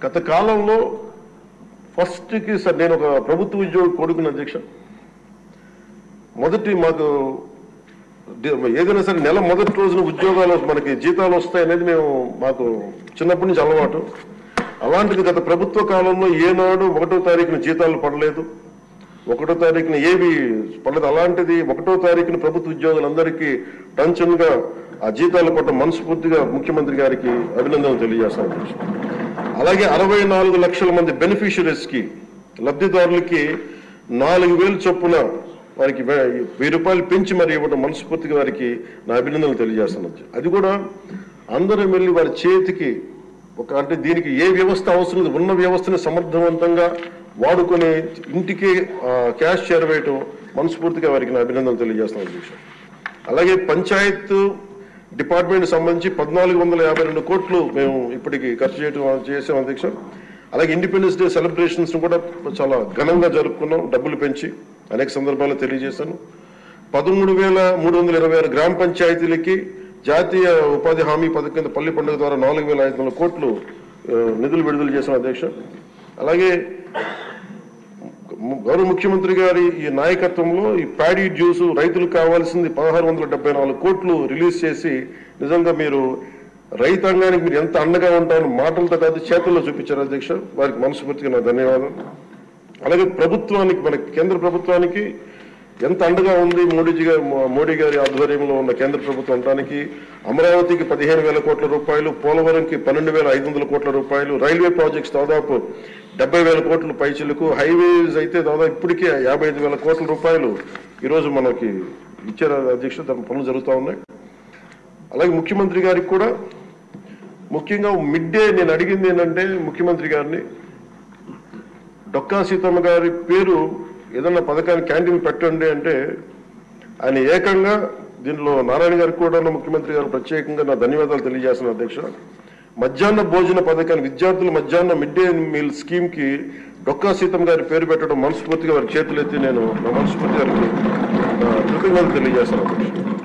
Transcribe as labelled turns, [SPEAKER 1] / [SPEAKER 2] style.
[SPEAKER 1] గత కాలంలో ఫస్ట్కి సార్ నేను ఒక ప్రభుత్వ ఉద్యోగి కొడుకున్న అధ్యక్ష. మొదటి మాకు ఏదైనా సరే నెల మొదటి రోజున ఉద్యోగాలు మనకి జీతాలు వస్తాయనేది మాకు చిన్నప్పటి నుంచి అలవాటు. అలాంటిది గత ప్రభుత్వ కాలంలో ఏనాడు 1వ తారీఖున జీతాలు పడలేదు, 1వ తారీఖున ఏవి పడలేదు. అలాంటిది 1వ తారీఖున ప్రభుత్వ ఉద్యోగులందరికీ టెన్షన్గా ఆ జీతాలు పట్ల మనస్ఫూర్తిగా ముఖ్యమంత్రి గారికి అభినందనలు తెలియజేస్తాను. అలాగే 64 లక్షల మంది బెనిఫిషరీస్కి లబ్ధిదారులకి 4,000 చొప్పున వారికి 1000 రూపాయలు పెంచి మరి ఇవ్వడం మనస్ఫూర్తిగా వారికి నా అభినందనలు తెలియజేస్తాను. అది కూడా అందరం వెళ్ళి వారి చేతికి అంటే దీనికి ఏ వ్యవస్థ అవసరం ఉన్న వ్యవస్థని సమర్థవంతంగా వాడుకొని ఇంటికి క్యాష్ చేరవేయటం మనస్ఫూర్తిగా వారికి నా అభినందనలు తెలియజేస్తాను అధ్యక్ష. అలాగే పంచాయత్ డిపార్ట్మెంట్ సంబంధించి 1,452 కోట్లు మేము ఇప్పటికి ఖర్చు చేసాం అధ్యక్ష. అలాగే ఇండిపెండెన్స్ డే సెలబ్రేషన్స్ కూడా చాలా ఘనంగా జరుపుకున్నాం, డబ్బులు పెంచి అనేక సందర్భాల్లో తెలియజేశాను. 13,326 గ్రామ పంచాయతీలకి జాతీయ ఉపాధి హామీ పథకం కింద పల్లి పండుగ ద్వారా 4,500 కోట్లు నిధులు విడుదల చేశాం అధ్యక్ష. అలాగే గౌరవ ముఖ్యమంత్రి గారి ఈ నాయకత్వంలో ఈ ప్యాడీ డ్యూస్ రైతులకు కావాల్సింది 1,674 కోట్లు రిలీజ్ చేసి నిజంగా మీరు రైతాంగానికి మీరు ఎంత అండగా ఉంటారని మాటలతో కాదు చేతుల్లో చూపించారు అధ్యక్ష. వారికి మనస్ఫూర్తిగా నా ధన్యవాదాలు. అలాగే ప్రభుత్వానికి మన కేంద్ర ప్రభుత్వానికి ఎంత అండగా ఉంది మోడీ గారి ఆధ్వర్యంలో ఉన్న కేంద్ర ప్రభుత్వం ఉండడానికి అమరావతికి 15,000 కోట్ల రూపాయలు, పోలవరంకి 12,500 కోట్ల రూపాయలు, రైల్వే ప్రాజెక్ట్స్ దాదాపు 70,000 కోట్ల పైచిలకు, హైవేస్ అయితే దాదాపు ఇప్పటికే 55,000 కోట్ల రూపాయలు ఈరోజు మనకి ఇచ్చారు అధ్యక్ష. దాని పనులు జరుగుతూ ఉన్నాయి. అలాగే ముఖ్యమంత్రి గారికి కూడా ముఖ్యంగా మిడ్ డే నేను అడిగింది ఏంటంటే ముఖ్యమంత్రి గారిని డొక్కా సీతమ్మ గారి పేరు ఏదన్నా పథకాన్ని క్యాంటీన్ పెట్టండి అంటే ఆయన ఏకంగా దీనిలో నారాయణ గారికి కూడా ముఖ్యమంత్రి గారు ప్రత్యేకంగా నా ధన్యవాదాలు తెలియజేస్తున్నాను అధ్యక్ష. మధ్యాహ్న భోజన పథకాన్ని విద్యార్థుల మధ్యాహ్న మిడ్ డే మీల్ స్కీమ్కి డొక్కా సీతమ్మ గారి పేరు పెట్టడం మనస్ఫూర్తిగా వారి చేతులు ఎత్తి నేను నా మనస్ఫూర్తి గారికి కృతజ్ఞతలు తెలియజేస్తాను అధ్యక్ష.